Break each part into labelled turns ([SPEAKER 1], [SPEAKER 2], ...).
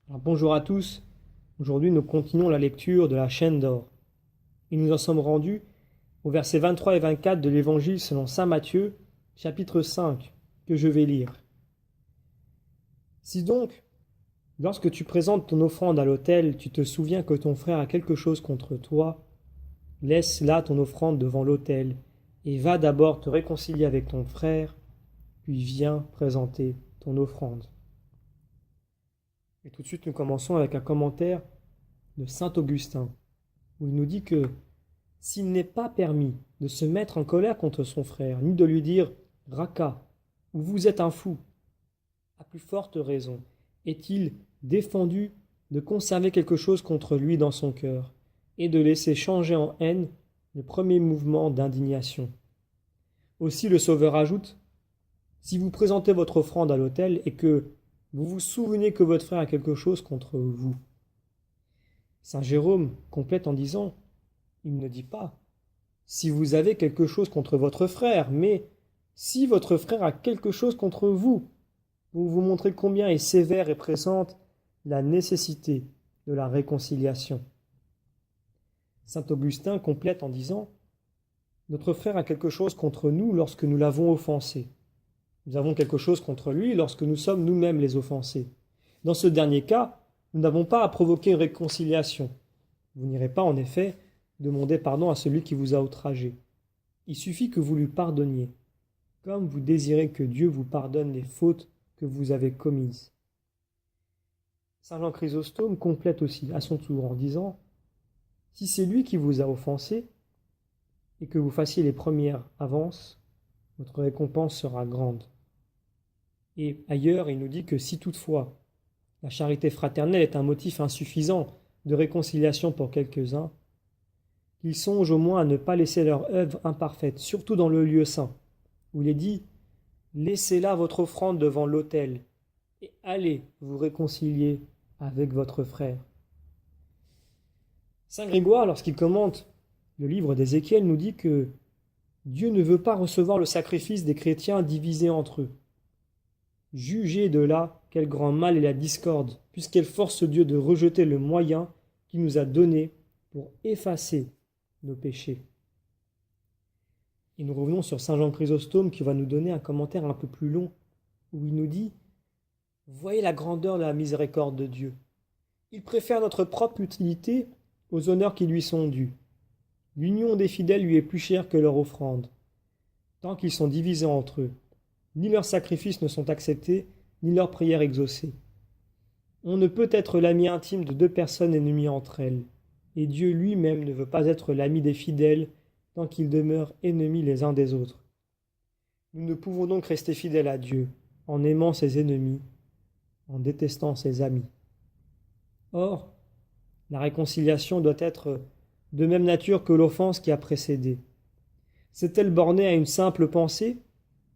[SPEAKER 1] Alors, bonjour à tous, aujourd'hui nous continuons la lecture de la chaîne d'or. Et nous en sommes rendus au versets 23 et 24 de l'évangile selon saint Matthieu, chapitre 5, que je vais lire. Si donc, lorsque tu présentes ton offrande à l'autel, tu te souviens que ton frère a quelque chose contre toi, laisse là ton offrande devant l'autel, et va d'abord te réconcilier avec ton frère, puis viens présenter ton offrande. Et tout de suite nous commençons avec un commentaire de saint Augustin, où il nous dit que s'il n'est pas permis de se mettre en colère contre son frère, ni de lui dire « Raka » ou « Vous êtes un fou », à plus forte raison est-il défendu de conserver quelque chose contre lui dans son cœur et de laisser changer en haine le premier mouvement d'indignation. Aussi le Sauveur ajoute « Si vous présentez votre offrande à l'autel et que vous vous souvenez que votre frère a quelque chose contre vous. » Saint Jérôme complète en disant, il ne dit pas si vous avez quelque chose contre votre frère, mais si votre frère a quelque chose contre vous, pour vous montrer combien est sévère et pressante la nécessité de la réconciliation. Saint Augustin complète en disant, notre frère a quelque chose contre nous lorsque nous l'avons offensé. Nous avons quelque chose contre lui lorsque nous sommes nous-mêmes les offensés. Dans ce dernier cas, nous n'avons pas à provoquer une réconciliation. Vous n'irez pas, en effet, demander pardon à celui qui vous a outragé. Il suffit que vous lui pardonniez, comme vous désirez que Dieu vous pardonne les fautes que vous avez commises. Saint Jean Chrysostome complète aussi à son tour en disant « Si c'est lui qui vous a offensé, et que vous fassiez les premières avances, votre récompense sera grande. » Et ailleurs, il nous dit que si toutefois la charité fraternelle est un motif insuffisant de réconciliation pour quelques-uns, qu'ils songent au moins à ne pas laisser leur œuvre imparfaite, surtout dans le lieu saint, où il est dit « Laissez là votre offrande devant l'autel, et allez vous réconcilier avec votre frère. » Saint Grégoire, lorsqu'il commente le livre d'Ézéchiel, nous dit que Dieu ne veut pas recevoir le sacrifice des chrétiens divisés entre eux. Jugez de là quel grand mal est la discorde, puisqu'elle force Dieu de rejeter le moyen qu'il nous a donné pour effacer nos péchés. Et nous revenons sur saint Jean Chrysostome qui va nous donner un commentaire un peu plus long, où il nous dit « Voyez la grandeur de la miséricorde de Dieu. Il préfère notre propre utilité aux honneurs qui lui sont dus. L'union des fidèles lui est plus chère que leur offrande, tant qu'ils sont divisés entre eux. Ni leurs sacrifices ne sont acceptés, ni leurs prières exaucées. On ne peut être l'ami intime de deux personnes ennemies entre elles, et Dieu lui-même ne veut pas être l'ami des fidèles tant qu'ils demeurent ennemis les uns des autres. Nous ne pouvons donc rester fidèles à Dieu en aimant ses ennemis, en détestant ses amis. Or, la réconciliation doit être de même nature que l'offense qui a précédé. S'est-elle bornée à une simple pensée ?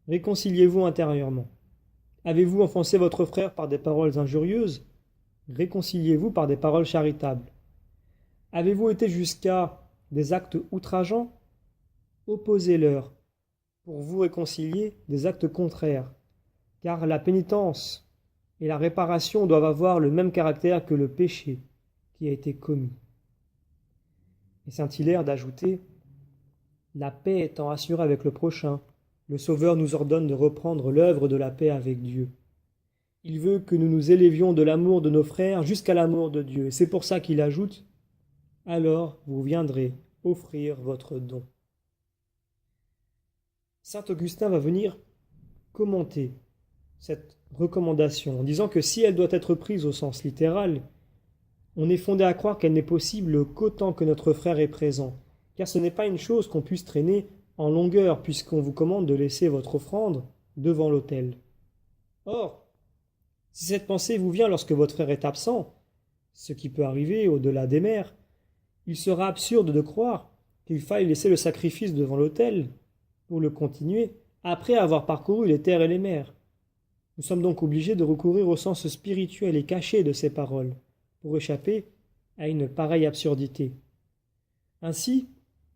[SPEAKER 1] Réconciliez-vous intérieurement. Avez-vous offensé votre frère par des paroles injurieuses ? Réconciliez-vous par des paroles charitables. Avez-vous été jusqu'à des actes outrageants ? Opposez-leur, pour vous réconcilier, des actes contraires, car la pénitence et la réparation doivent avoir le même caractère que le péché qui a été commis. Et saint Hilaire d'ajouter « La paix étant assurée avec le prochain, le Sauveur nous ordonne de reprendre l'œuvre de la paix avec Dieu. Il veut que nous nous élevions de l'amour de nos frères jusqu'à l'amour de Dieu. Et c'est pour ça qu'il ajoute « Alors vous viendrez offrir votre don. » Saint Augustin va venir commenter cette recommandation en disant que si elle doit être prise au sens littéral, on est fondé à croire qu'elle n'est possible qu'autant que notre frère est présent, car ce n'est pas une chose qu'on puisse traîner en longueur, puisqu'on vous commande de laisser votre offrande devant l'autel. Or, si cette pensée vous vient lorsque votre frère est absent, ce qui peut arriver au-delà des mers, il sera absurde de croire qu'il faille laisser le sacrifice devant l'autel pour le continuer après avoir parcouru les terres et les mers. Nous sommes donc obligés de recourir au sens spirituel et caché de ces paroles pour échapper à une pareille absurdité. Ainsi,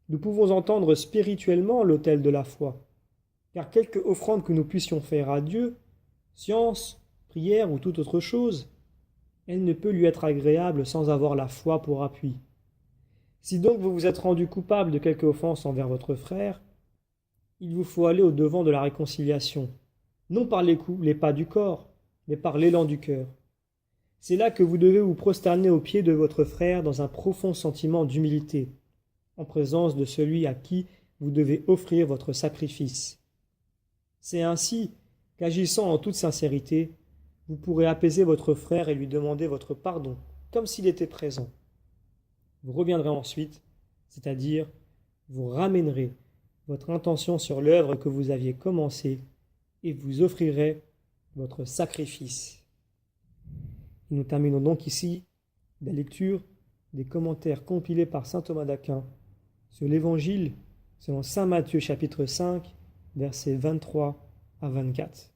[SPEAKER 1] nous pouvons entendre spirituellement l'autel de la foi, car quelque offrande que nous puissions faire à Dieu, science, prière ou toute autre chose, Elle ne peut lui être agréable sans avoir la foi pour appui. Si donc vous vous êtes rendu coupable de quelque offense envers votre frère, il vous faut aller au-devant de la réconciliation, non par les coups, les pas du corps, mais par l'élan du cœur. C'est là que vous devez vous prosterner aux pieds de votre frère dans un profond sentiment d'humilité, en présence de celui à qui vous devez offrir votre sacrifice. C'est ainsi qu'agissant en toute sincérité, vous pourrez apaiser votre frère et lui demander votre pardon, comme s'il était présent. Vous reviendrez ensuite, c'est-à-dire vous ramènerez votre intention sur l'œuvre que vous aviez commencée et vous offrirez votre sacrifice. Nous terminons donc ici la lecture des commentaires compilés par saint Thomas d'Aquin sur l'Évangile selon saint Matthieu chapitre 5, versets 23 à 24.